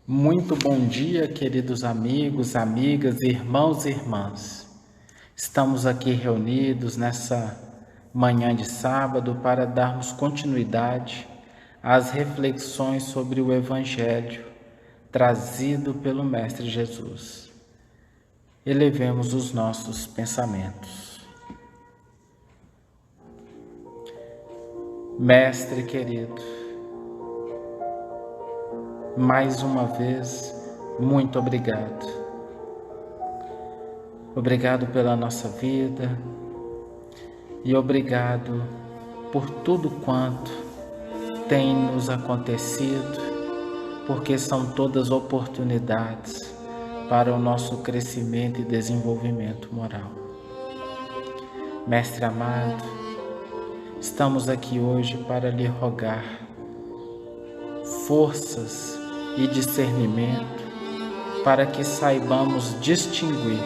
Muito bom dia, queridos amigos, amigas, irmãos e irmãs. Estamos aqui reunidos nessa manhã de sábado para darmos continuidade às reflexões sobre o Evangelho trazido pelo Mestre Jesus. Elevemos os nossos pensamentos. Mestre querido, mais uma vez, muito obrigado. Obrigado pela nossa vida e obrigado por tudo quanto tem nos acontecido, porque são todas oportunidades para o nosso crescimento e desenvolvimento moral. Mestre amado, estamos aqui hoje para lhe rogar forças e discernimento para que saibamos distinguir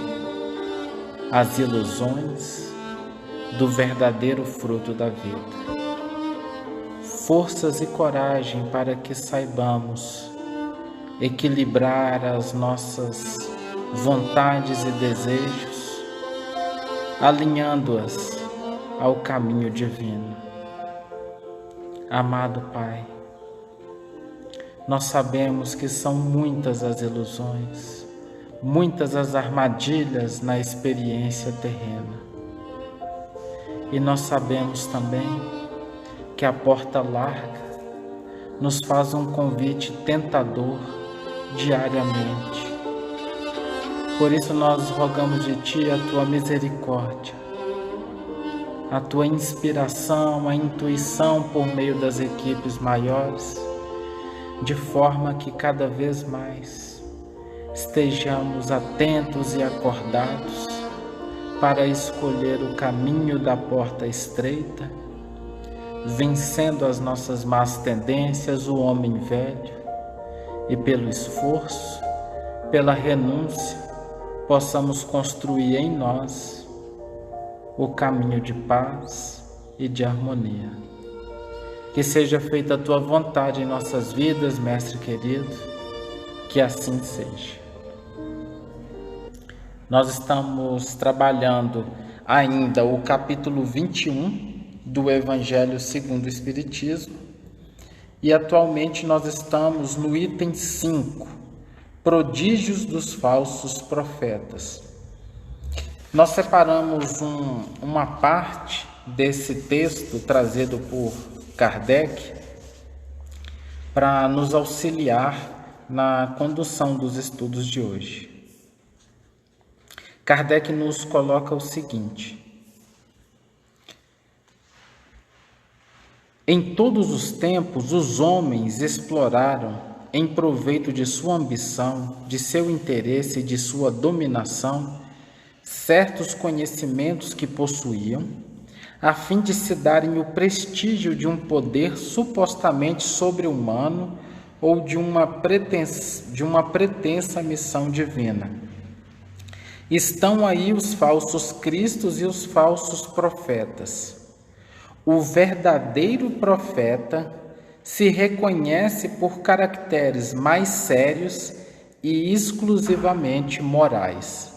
as ilusões do verdadeiro fruto da vida. Forças e coragem para que saibamos equilibrar as nossas vontades e desejos, alinhando-as ao caminho divino. Amado Pai, nós sabemos que são muitas as ilusões, muitas as armadilhas na experiência terrena. E nós sabemos também que a porta larga nos faz um convite tentador diariamente. Por isso nós rogamos de Ti a Tua misericórdia, a Tua inspiração, a intuição por meio das equipes maiores, de forma que cada vez mais estejamos atentos e acordados para escolher o caminho da porta estreita, vencendo as nossas más tendências, o homem velho, e pelo esforço, pela renúncia, possamos construir em nós o caminho de paz e de harmonia. Que seja feita a Tua vontade em nossas vidas, Mestre querido, que assim seja. Nós estamos trabalhando ainda o capítulo 21 do Evangelho segundo o Espiritismo e atualmente nós estamos no item 5, Prodígios dos falsos profetas. Nós separamos uma parte desse texto trazido por Kardec para nos auxiliar na condução dos estudos de hoje. Kardec nos coloca o seguinte: em todos os tempos, os homens exploraram, em proveito de sua ambição, de seu interesse e de sua dominação, certos conhecimentos que possuíam, a fim de se darem o prestígio de um poder supostamente sobre-humano ou de uma pretensa missão divina. Estão aí os falsos cristos e os falsos profetas. O verdadeiro profeta se reconhece por caracteres mais sérios e exclusivamente morais.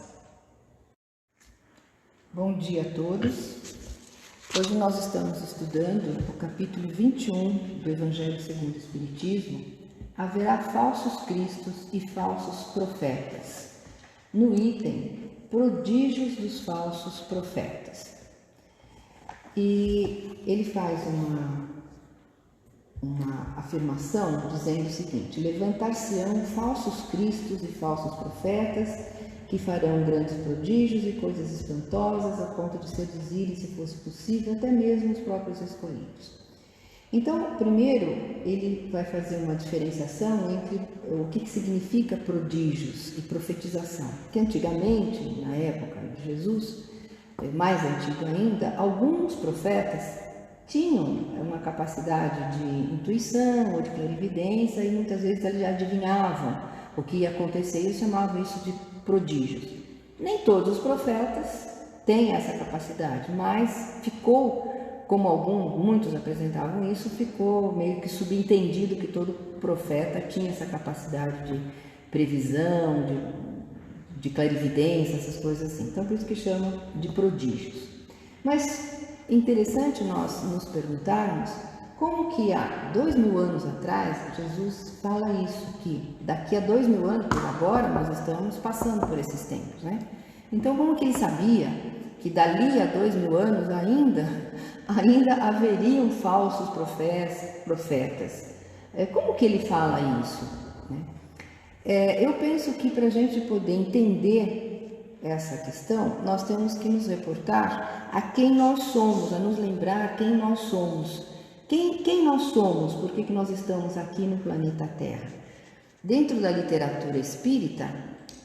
Bom dia a todos. Hoje nós estamos estudando o capítulo 21 do Evangelho segundo o Espiritismo. Haverá falsos cristos e falsos profetas. No item, prodígios dos falsos profetas. E ele faz uma afirmação dizendo o seguinte: levantar-se-ão falsos cristos e falsos profetas, que farão grandes prodígios e coisas espantosas, a ponto de seduzirem, se fosse possível, até mesmo os próprios escolhidos. Então, primeiro, ele vai fazer uma diferenciação entre o que significa prodígios e profetização. Porque antigamente, na época de Jesus, mais antigo ainda, alguns profetas tinham uma capacidade de intuição ou de clarividência e muitas vezes eles adivinhavam o que ia acontecer e eles chamavam isso de prodígios. Nem todos os profetas têm essa capacidade, mas ficou como muitos apresentavam isso, ficou meio que subentendido que todo profeta tinha essa capacidade de previsão, de clarividência, essas coisas assim. Então, por isso que chamam de prodígios. Mas interessante nós nos perguntarmos como que há 2000 anos atrás Jesus fala isso, que daqui a 2000 anos, por agora, nós estamos passando por esses tempos, né? Então, como que ele sabia que dali a 2000 anos ainda haveriam falsos profetas? Como que ele fala isso, né? Eu penso que para a gente poder entender essa questão, nós temos que nos reportar a quem nós somos, a nos lembrar quem nós somos. Quem nós somos? Por que nós estamos aqui no planeta Terra? Dentro da literatura espírita,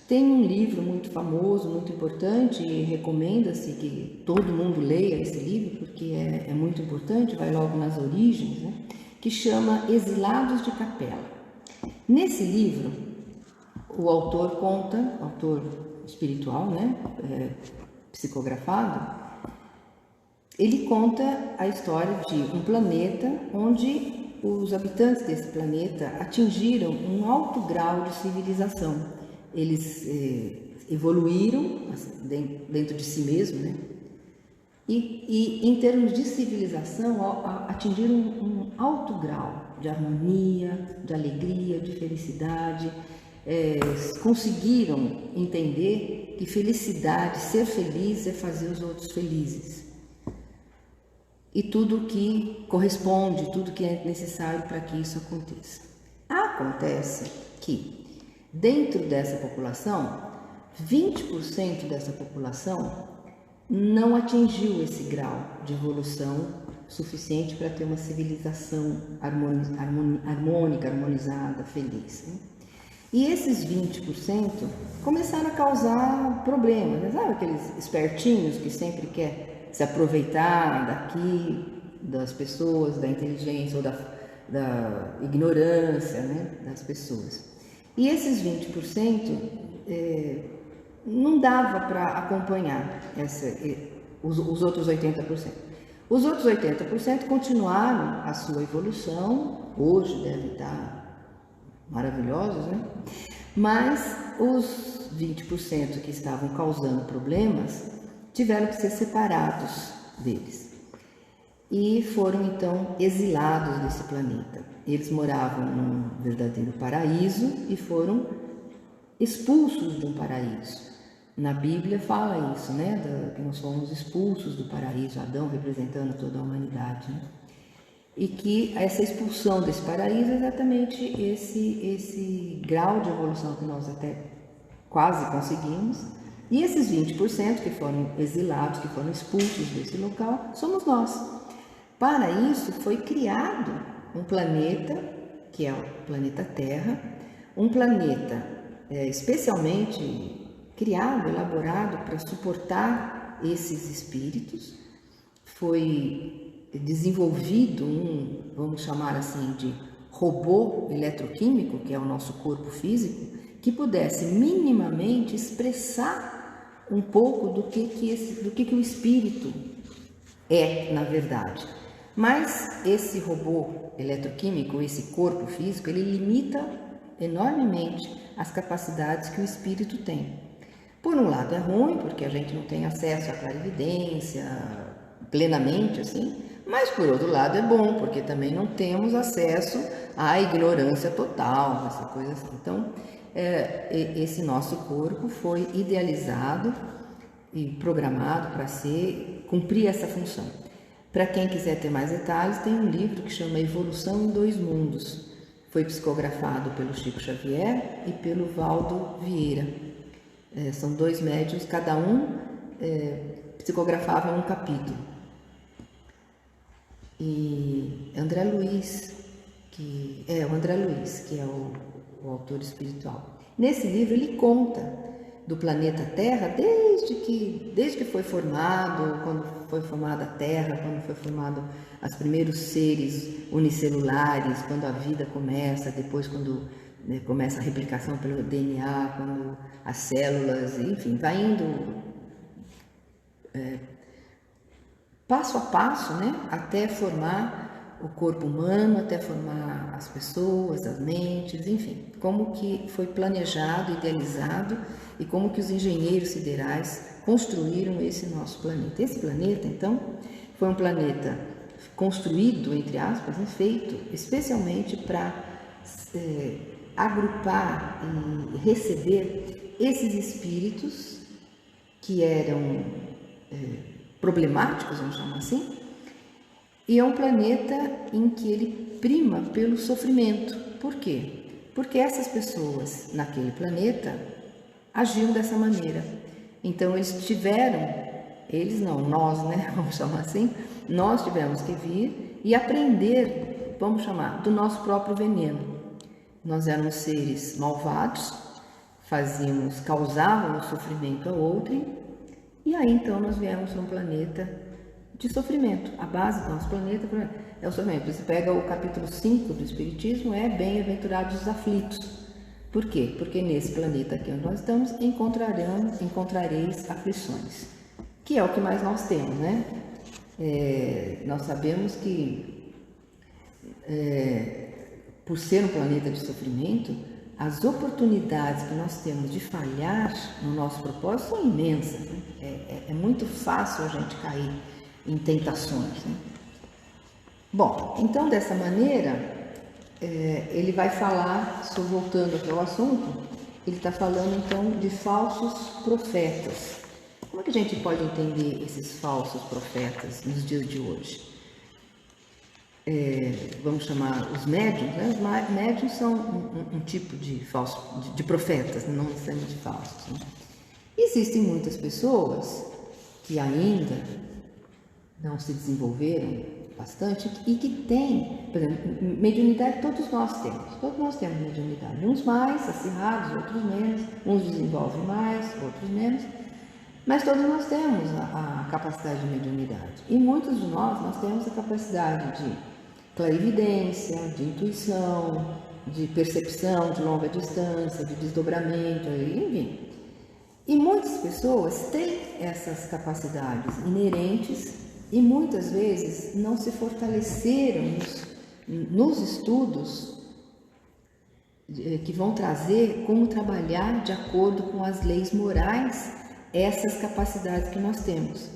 tem um livro muito famoso, muito importante, e recomenda-se que todo mundo leia esse livro, porque é muito importante, vai logo nas origens, né? Que chama Exilados de Capela. Nesse livro, o autor conta, autor espiritual, né? Psicografado, ele conta a história de um planeta onde os habitantes desse planeta atingiram um alto grau de civilização. Eles evoluíram dentro de si mesmo, né? E em termos de civilização, atingiram um alto grau de harmonia, de alegria, de felicidade. Conseguiram entender que felicidade, ser feliz é fazer os outros felizes. E tudo que corresponde, tudo que é necessário para que isso aconteça. Acontece que dentro dessa população, 20% dessa população não atingiu esse grau de evolução suficiente para ter uma civilização harmônica, harmonizada, feliz, né? E esses 20% começaram a causar problemas, né? Sabe aqueles espertinhos que sempre quer se aproveitar daqui, das pessoas, da inteligência ou da ignorância, né, das pessoas. E esses 20% não dava para acompanhar os outros 80%. Os outros 80% continuaram a sua evolução, hoje devem estar maravilhosos, né? Mas os 20% que estavam causando problemas tiveram que ser separados deles e foram então exilados desse planeta. Eles moravam num verdadeiro paraíso e foram expulsos de um paraíso. Na Bíblia fala isso, né? Que nós fomos expulsos do paraíso, Adão representando toda a humanidade, né? E que essa expulsão desse paraíso é exatamente esse grau de evolução que nós até quase conseguimos. E esses 20% que foram exilados, que foram expulsos desse local, somos nós. Para isso foi criado um planeta, que é o planeta Terra, um planeta especialmente criado, elaborado para suportar esses espíritos. Foi desenvolvido vamos chamar assim, de robô eletroquímico, que é o nosso corpo físico, que pudesse minimamente expressar um pouco do que o espírito é, na verdade. Mas esse robô eletroquímico, esse corpo físico, ele limita enormemente as capacidades que o espírito tem. Por um lado é ruim, porque a gente não tem acesso à clarividência plenamente, assim, mas por outro lado é bom, porque também não temos acesso à ignorância total, essa coisa assim. Então, esse nosso corpo foi idealizado e programado para cumprir essa função. Para quem quiser ter mais detalhes, tem um livro que chama Evolução em Dois Mundos. Foi psicografado pelo Chico Xavier e pelo Valdo Vieira. São dois médiuns, cada um psicografava um capítulo. E André Luiz, que é o autor espiritual. Nesse livro ele conta do planeta Terra desde que foi formado, quando foi formada a Terra, quando foi formado os primeiros seres unicelulares, quando a vida começa, depois quando começa a replicação pelo DNA, quando as células, enfim, vai indo passo a passo, né, até formar o corpo humano, até formar as pessoas, as mentes, enfim, como que foi planejado, idealizado e como que os engenheiros siderais construíram esse nosso planeta. Esse planeta, então, foi um planeta construído, entre aspas, feito especialmente para agrupar e receber esses espíritos que eram problemáticos, vamos chamar assim, e é um planeta em que ele prima pelo sofrimento. Por quê? Porque essas pessoas naquele planeta agiam dessa maneira. Então eles não, nós, né, vamos chamar assim, nós tivemos que vir e aprender, vamos chamar, do nosso próprio veneno. Nós éramos seres malvados, causávamos sofrimento a outrem, e aí então nós viemos para um planeta de sofrimento. A base do nosso planeta é o sofrimento. Você pega o capítulo 5 do Espiritismo, é bem-aventurados os aflitos. Por quê? Porque nesse planeta aqui onde nós estamos, encontrareis aflições, que é o que mais nós temos, né? Nós sabemos que, por ser um planeta de sofrimento, as oportunidades que nós temos de falhar no nosso propósito são imensas, né? É muito fácil a gente cair em tentações, né? Bom, então dessa maneira, ele vai falar, voltando aqui ao assunto, ele está falando então de falsos profetas. Como é que a gente pode entender esses falsos profetas nos dias de hoje? Vamos chamar os médiuns, né? Os médiuns são um tipo de profetas, não necessariamente de falsos, né? Existem muitas pessoas que ainda não se desenvolveram bastante e que têm, por exemplo, mediunidade todos nós temos mediunidade, uns mais acirrados, outros menos, uns desenvolvem mais, outros menos, mas todos nós temos a capacidade de mediunidade e muitos de nós temos a capacidade de clarividência, de intuição, de percepção de longa distância, de desdobramento, enfim. E muitas pessoas têm essas capacidades inerentes e muitas vezes não se fortaleceram nos estudos que vão trazer como trabalhar de acordo com as leis morais essas capacidades que nós temos,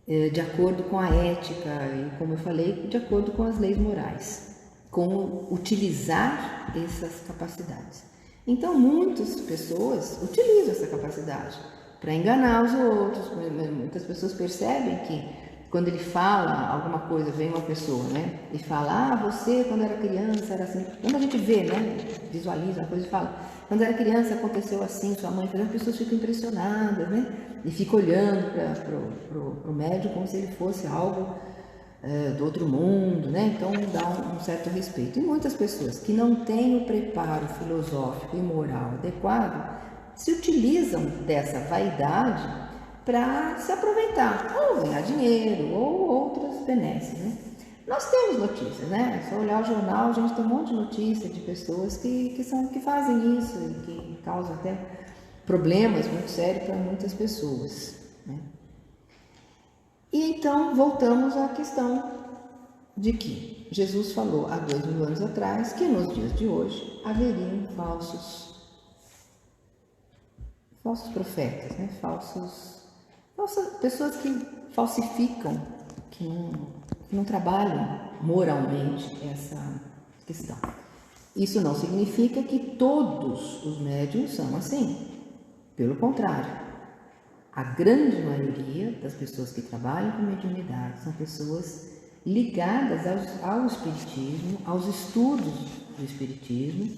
de acordo com a ética e, como eu falei, de acordo com as leis morais, como utilizar essas capacidades. Então, muitas pessoas utilizam essa capacidade para enganar os outros. Muitas pessoas percebem que quando ele fala alguma coisa, vem uma pessoa, né, e fala, você quando era criança era assim. Quando a gente vê, né, visualiza uma coisa e fala, quando era criança aconteceu assim, sua mãe fez, as pessoas ficam impressionadas, né, e ficam olhando para o médium como se ele fosse algo do outro mundo, né? Então dá um certo respeito. E muitas pessoas que não têm o preparo filosófico e moral adequado se utilizam dessa vaidade para se aproveitar, ou ganhar dinheiro, ou outras benesses, né? Nós temos notícias, né? É só olhar o jornal, a gente tem um monte de notícias de pessoas que fazem isso e que causam até problemas muito sérios para muitas pessoas, né? E então voltamos à questão de que Jesus falou há 2000 anos atrás que nos dias de hoje haveriam falsos profetas, né? Falsas pessoas que falsificam, que não trabalham moralmente essa questão. Isso não significa que todos os médiuns são assim. Pelo contrário, a grande maioria das pessoas que trabalham com mediunidade são pessoas ligadas ao espiritismo, aos estudos do espiritismo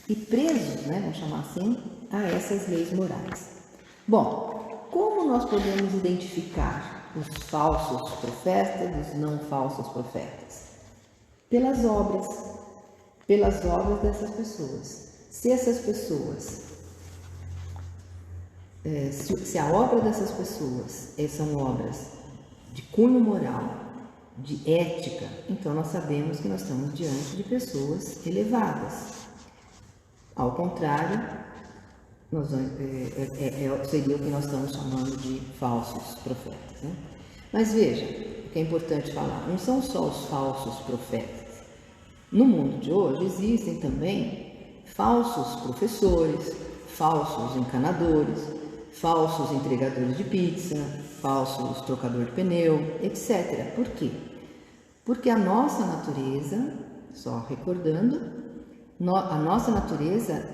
e presos, né, vamos chamar assim, a essas leis morais. Bom, como nós podemos identificar os falsos profetas e os não falsos profetas? Pelas obras dessas pessoas. Se essas pessoas se a obra dessas pessoas são obras de cunho moral, de ética, então nós sabemos que nós estamos diante de pessoas elevadas. Ao contrário, seria o que nós estamos chamando de falsos profetas, né? Mas veja, o que é importante falar, não são só os falsos profetas. No mundo de hoje existem também falsos professores, falsos encanadores, falsos entregadores de pizza, falsos trocadores de pneu, etc. Por quê? Porque a nossa natureza, só recordando, a nossa natureza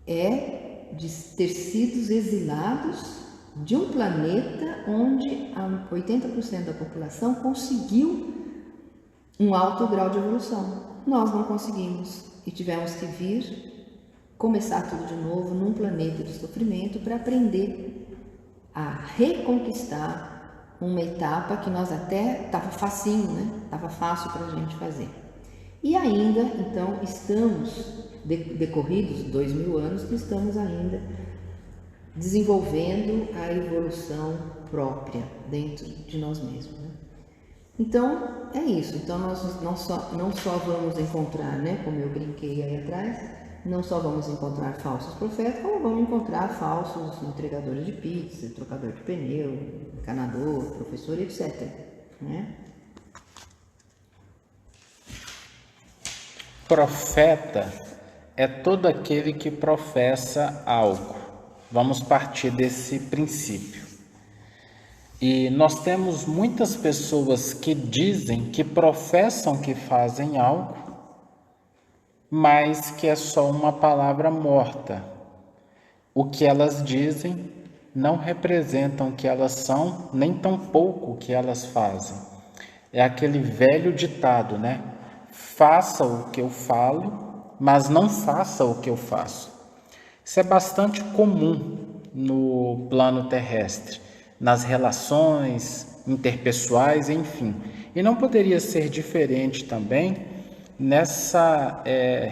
é de tecidos exilados de um planeta onde 80% da população conseguiu um alto grau de evolução. Nós não conseguimos e tivemos que vir começar tudo de novo num planeta de sofrimento para aprender a reconquistar uma etapa que nós até estava facinho, né? Estava fácil para a gente fazer. E ainda, então, estamos decorridos 2000 anos que estamos ainda desenvolvendo a evolução própria dentro de nós mesmos, né? Então, é isso. Então, nós não só vamos encontrar, né, como eu brinquei aí atrás, não só vamos encontrar falsos profetas, como vamos encontrar falsos entregadores de pizza, trocador de pneu, encanador, professor, etc. Né? Profeta é todo aquele que professa algo. Vamos partir desse princípio. E nós temos muitas pessoas que dizem, que professam que fazem algo, mas que é só uma palavra morta. O que elas dizem não representam o que elas são, nem tampouco o que elas fazem. É aquele velho ditado, né? Faça o que eu falo, mas não faça o que eu faço. Isso é bastante comum no plano terrestre, nas relações interpessoais, enfim. E não poderia ser diferente também nessa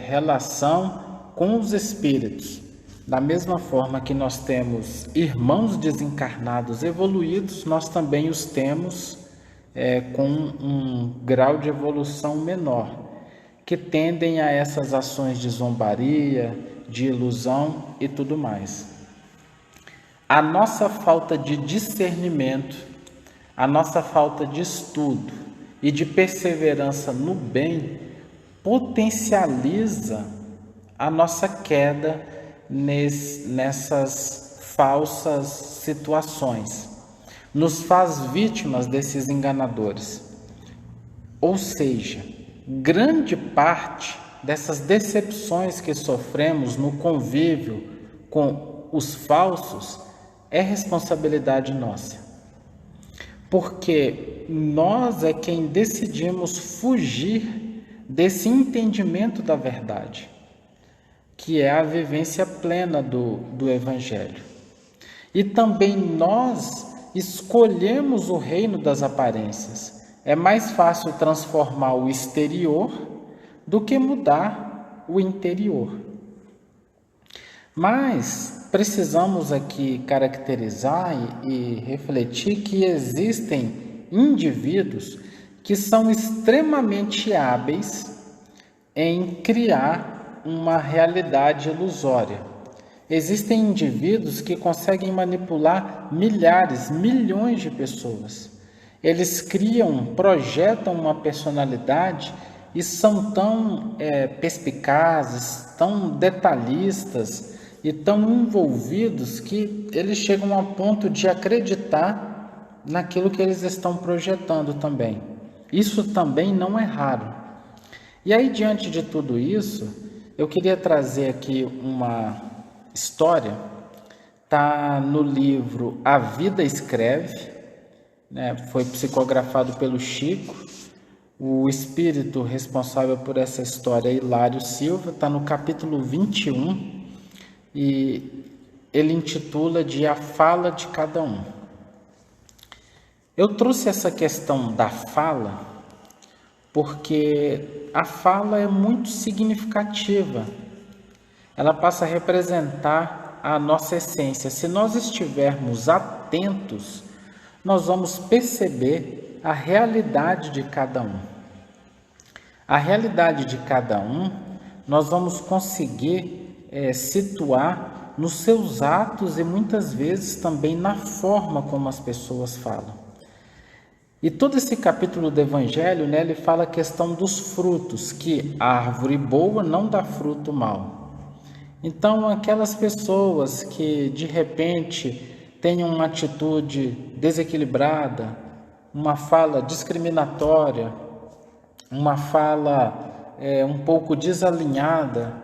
relação com os espíritos. Da mesma forma que nós temos irmãos desencarnados evoluídos, nós também os temos com um grau de evolução menor, que tendem a essas ações de zombaria, de ilusão e tudo mais. A nossa falta de discernimento, a nossa falta de estudo e de perseverança no bem potencializa a nossa queda nessas falsas situações, nos faz vítimas desses enganadores. Ou seja, grande parte dessas decepções que sofremos no convívio com os falsos é responsabilidade nossa, porque nós é quem decidimos fugir desse entendimento da verdade, que é a vivência plena do Evangelho. E também nós escolhemos o reino das aparências. É mais fácil transformar o exterior do que mudar o interior. Mas precisamos aqui caracterizar e refletir que existem indivíduos que são extremamente hábeis em criar uma realidade ilusória. Existem indivíduos que conseguem manipular milhares, milhões de pessoas. Eles projetam uma personalidade e são tão perspicazes, tão detalhistas e tão envolvidos que eles chegam ao ponto de acreditar naquilo que eles estão projetando também. Isso também não é raro. E aí, diante de tudo isso, eu queria trazer aqui uma história. Está no livro A Vida Escreve, né? Foi psicografado pelo Chico. O espírito responsável por essa história é Hilário Silva, está no capítulo 21 e ele intitula de A Fala de Cada Um. Eu trouxe essa questão da fala porque a fala é muito significativa. Ela passa a representar a nossa essência. Se nós estivermos atentos, nós vamos perceber a realidade de cada um. A realidade de cada um, nós vamos conseguir situar nos seus atos e muitas vezes também na forma como as pessoas falam. E todo esse capítulo do Evangelho, né, ele fala a questão dos frutos, que a árvore boa não dá fruto mau. Então, aquelas pessoas que de repente têm uma atitude desequilibrada, uma fala discriminatória, uma fala um pouco desalinhada,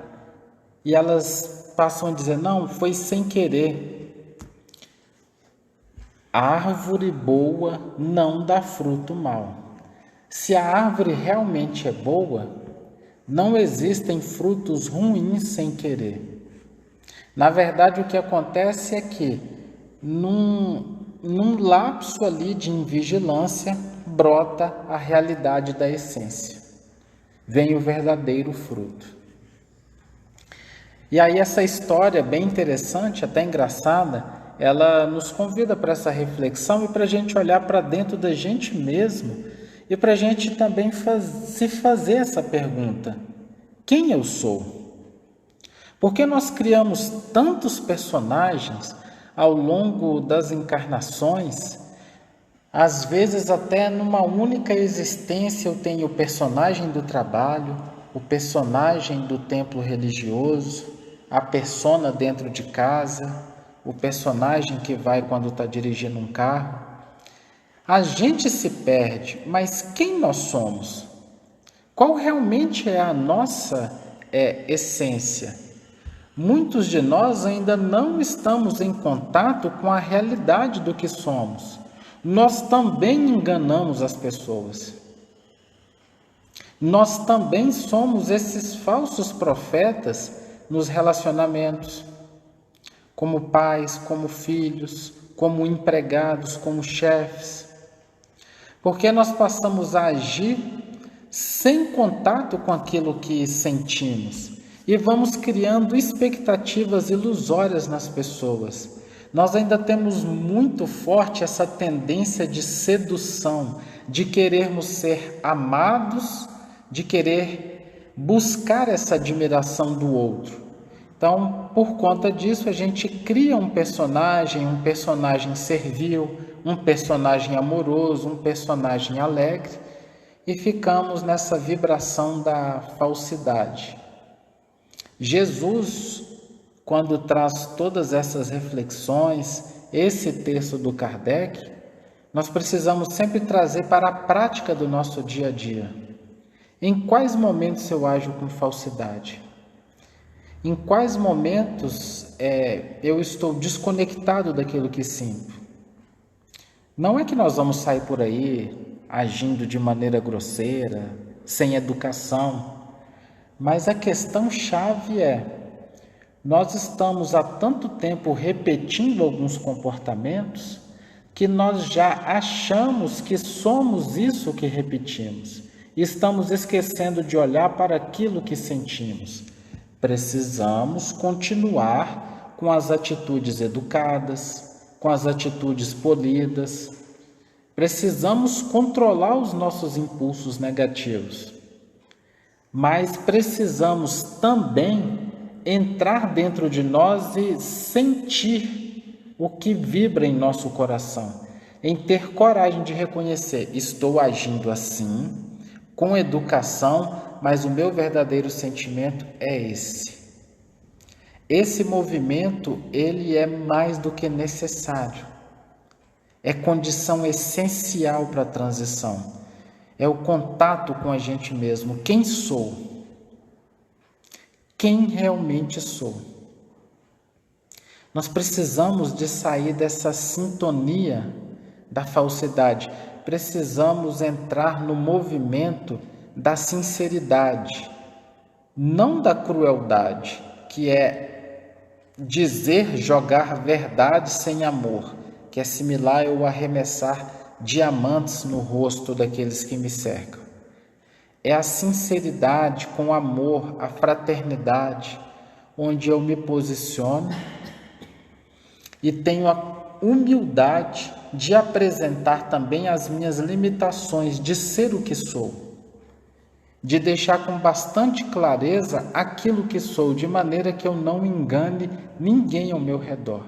e elas passam a dizer, não, foi sem querer. A árvore boa não dá fruto mau. Se a árvore realmente é boa, não existem frutos ruins sem querer. Na verdade, o que acontece é que, num lapso ali de invigilância, brota a realidade da essência. Vem o verdadeiro fruto. E aí essa história bem interessante, até engraçada, ela nos convida para essa reflexão e para a gente olhar para dentro da gente mesmo e para a gente também se fazer essa pergunta: quem eu sou? Porque nós criamos tantos personagens ao longo das encarnações, às vezes até numa única existência eu tenho o personagem do trabalho, o personagem do templo religioso, a persona dentro de casa, o personagem que vai quando está dirigindo um carro. A gente se perde, mas quem nós somos? Qual realmente é a nossa essência? Muitos de nós ainda não estamos em contato com a realidade do que somos. Nós também enganamos as pessoas. Nós também somos esses falsos profetas nos relacionamentos, como pais, como filhos, como empregados, como chefes. Porque nós passamos a agir sem contato com aquilo que sentimos. E vamos criando expectativas ilusórias nas pessoas. Nós ainda temos muito forte essa tendência de sedução, de querermos ser amados, de querer buscar essa admiração do outro. Então, por conta disso, a gente cria um personagem servil, um personagem amoroso, um personagem alegre, e ficamos nessa vibração da falsidade. Jesus, quando traz todas essas reflexões, esse texto do Kardec, nós precisamos sempre trazer para a prática do nosso dia a dia. Em quais momentos eu ajo com falsidade? Em quais momentos eu estou desconectado daquilo que sinto? Não é que nós vamos sair por aí agindo de maneira grosseira, sem educação, mas a questão-chave nós estamos há tanto tempo repetindo alguns comportamentos que nós já achamos que somos isso que repetimos. E estamos esquecendo de olhar para aquilo que sentimos. Precisamos continuar com as atitudes educadas, com as atitudes polidas. Precisamos controlar os nossos impulsos negativos. Mas precisamos também entrar dentro de nós e sentir o que vibra em nosso coração, em ter coragem de reconhecer, estou agindo assim, com educação, mas o meu verdadeiro sentimento é esse. Esse movimento, ele é mais do que necessário, é condição essencial para a transição. É o contato com a gente mesmo. Quem sou? Quem realmente sou? Nós precisamos de sair dessa sintonia da falsidade. Precisamos entrar no movimento da sinceridade, não da crueldade, que é jogar verdade sem amor, que é similar eu arremessar diamantes no rosto daqueles que me cercam. É a sinceridade com amor, a fraternidade, onde eu me posiciono e tenho a humildade de apresentar também as minhas limitações, de ser o que sou, de deixar com bastante clareza aquilo que sou, de maneira que eu não engane ninguém ao meu redor.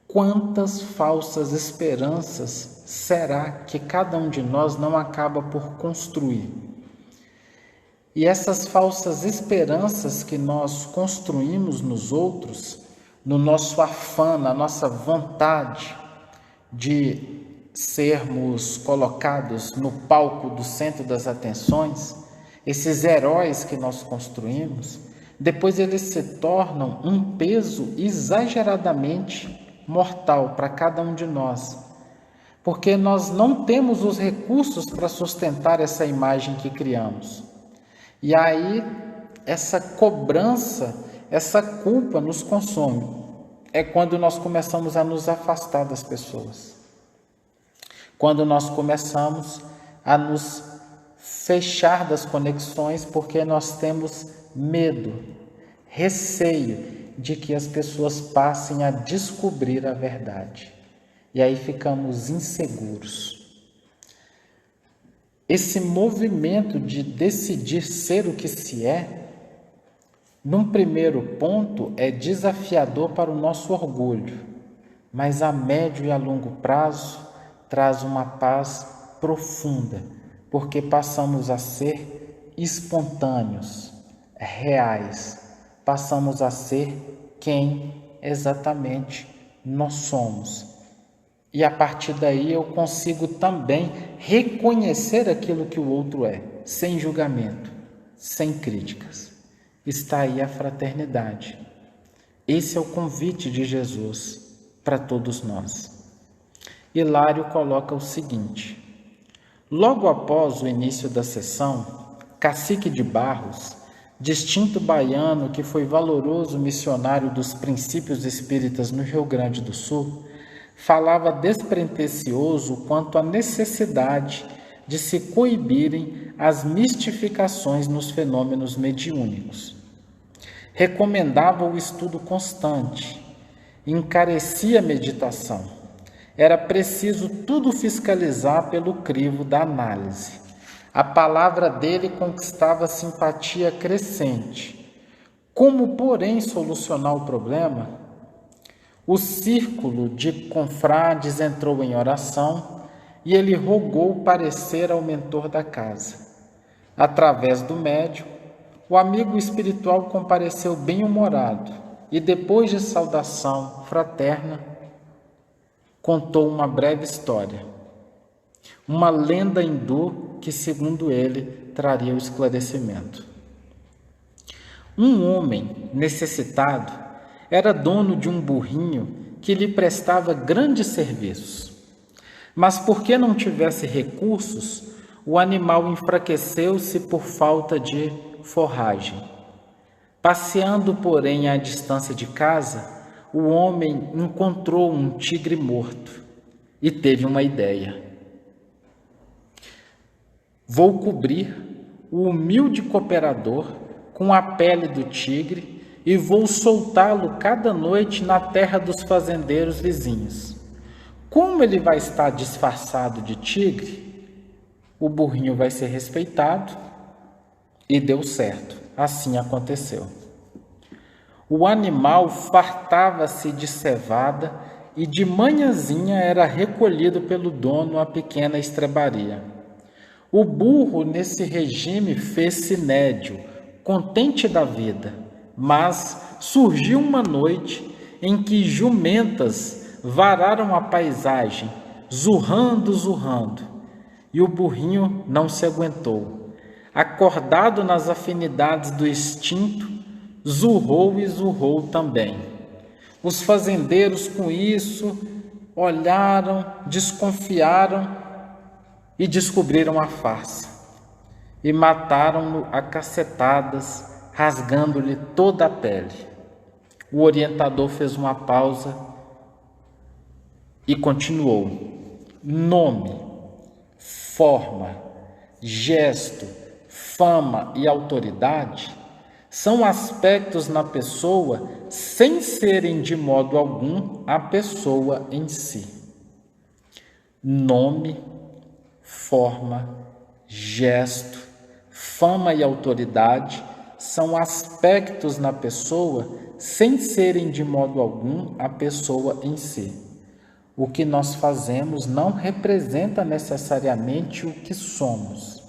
Quantas falsas esperanças será que cada um de nós não acaba por construir? E essas falsas esperanças que nós construímos nos outros, no nosso afã, na nossa vontade de sermos colocados no palco do centro das atenções, esses heróis que nós construímos, depois eles se tornam um peso exageradamente mortal para cada um de nós, porque nós não temos os recursos para sustentar essa imagem que criamos. E aí essa cobrança, essa culpa nos consome. É quando nós começamos a nos afastar das pessoas. Quando nós começamos a nos fechar das conexões, porque nós temos medo, receio de que as pessoas passem a descobrir a verdade. E aí ficamos inseguros. Esse movimento de decidir ser o que se é, num primeiro ponto, é desafiador para o nosso orgulho, mas a médio e a longo prazo traz uma paz profunda, porque passamos a ser espontâneos, reais, passamos a ser quem exatamente nós somos. E a partir daí eu consigo também reconhecer aquilo que o outro é, sem julgamento, sem críticas. Está aí a fraternidade. Esse é o convite de Jesus para todos nós. Hilário coloca o seguinte: logo após o início da sessão, Cacique de Barros, distinto baiano que foi valoroso missionário dos princípios espíritas no Rio Grande do Sul, falava despretensioso quanto à necessidade de se coibirem as mistificações nos fenômenos mediúnicos. Recomendava o estudo constante, encarecia a meditação. Era preciso tudo fiscalizar pelo crivo da análise. A palavra dele conquistava simpatia crescente. Como, porém, solucionar o problema? O círculo de confrades entrou em oração e ele rogou parecer ao mentor da casa. Através do médium, o amigo espiritual compareceu bem-humorado e, depois de saudação fraterna, contou uma breve história. Uma lenda hindu que, segundo ele, traria o esclarecimento. Um homem necessitado era dono de um burrinho que lhe prestava grandes serviços. Mas porque não tivesse recursos, o animal enfraqueceu-se por falta de forragem. Passeando, porém, à distância de casa, o homem encontrou um tigre morto e teve uma ideia. Vou cobrir o humilde cooperador com a pele do tigre e vou soltá-lo cada noite na terra dos fazendeiros vizinhos. Como ele vai estar disfarçado de tigre, o burrinho vai ser respeitado, e deu certo. Assim aconteceu. O animal fartava-se de cevada e de manhãzinha era recolhido pelo dono à pequena estrebaria. O burro, nesse regime, fez-se nédio, contente da vida. Mas surgiu uma noite em que jumentas vararam a paisagem, zurrando, e o burrinho não se aguentou. Acordado nas afinidades do instinto, zurrou e zurrou também. Os fazendeiros, com isso, olharam, desconfiaram e descobriram a farsa. E mataram-no a cacetadas, rasgando-lhe toda a pele. O orientador fez uma pausa e continuou. Nome, forma, gesto, fama e autoridade são aspectos na pessoa sem serem de modo algum a pessoa em si. Nome, forma, gesto, fama e autoridade são aspectos na pessoa sem serem de modo algum a pessoa em si. O que nós fazemos não representa necessariamente o que somos.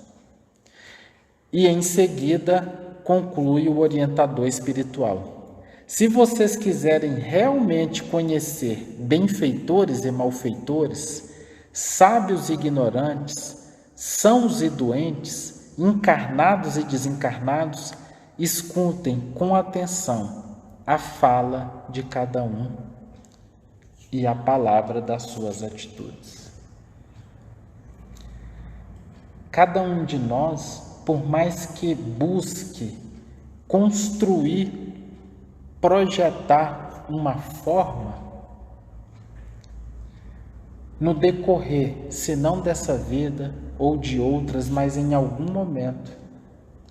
E em seguida conclui o orientador espiritual: se vocês quiserem realmente conhecer benfeitores e malfeitores, sábios e ignorantes, sãos e doentes, encarnados e desencarnados, escutem com atenção a fala de cada um e a palavra das suas atitudes. Cada um de nós, por mais que busque construir, projetar uma forma, no decorrer, se não dessa vida ou de outras, mas em algum momento,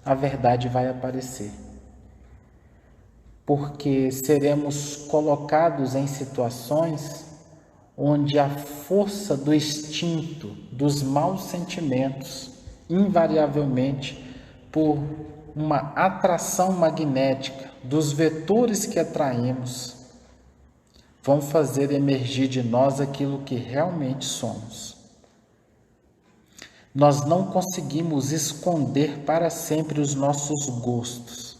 a verdade vai aparecer. Porque seremos colocados em situações onde a força do instinto, dos maus sentimentos, invariavelmente, por uma atração magnética dos vetores que atraímos, vão fazer emergir de nós aquilo que realmente somos. Nós não conseguimos esconder para sempre os nossos gostos.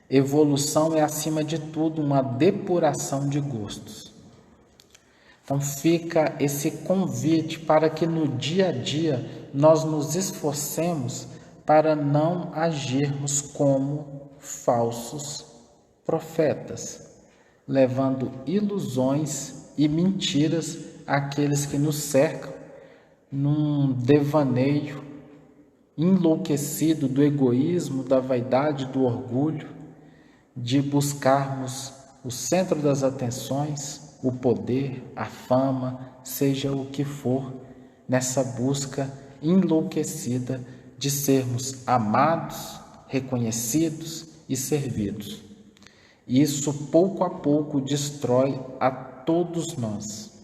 Evolução é, acima de tudo, uma depuração de gostos. Então fica esse convite para que no dia a dia nós nos esforcemos para não agirmos como falsos profetas, levando ilusões e mentiras àqueles que nos cercam num devaneio enlouquecido do egoísmo, da vaidade, do orgulho, de buscarmos o centro das atenções, o poder, a fama, seja o que for, nessa busca enlouquecida de sermos amados, reconhecidos e servidos. Isso pouco a pouco destrói a todos nós.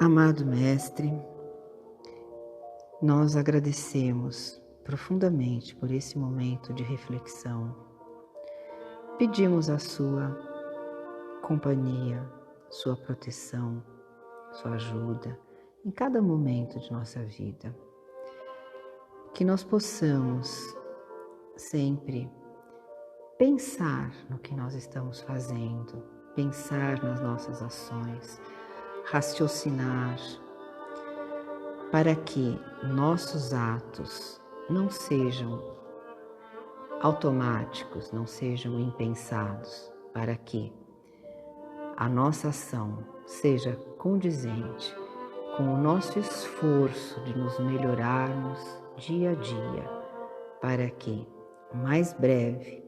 Amado Mestre, nós agradecemos profundamente por esse momento de reflexão. Pedimos a sua companhia, sua proteção, sua ajuda em cada momento de nossa vida. Que nós possamos sempre pensar no que nós estamos fazendo, pensar nas nossas ações, raciocinar, para que nossos atos não sejam automáticos, não sejam impensados, para que a nossa ação seja condizente com o nosso esforço de nos melhorarmos dia a dia, para que, mais breve,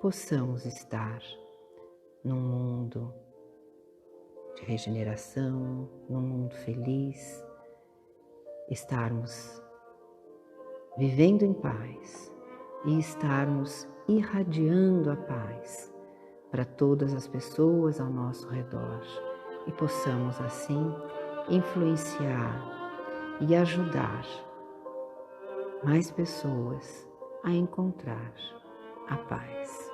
possamos estar num mundo de regeneração, num mundo feliz, estarmos vivendo em paz e estarmos irradiando a paz para todas as pessoas ao nosso redor e possamos assim influenciar e ajudar mais pessoas a encontrar a paz.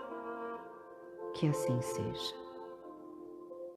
Que assim seja.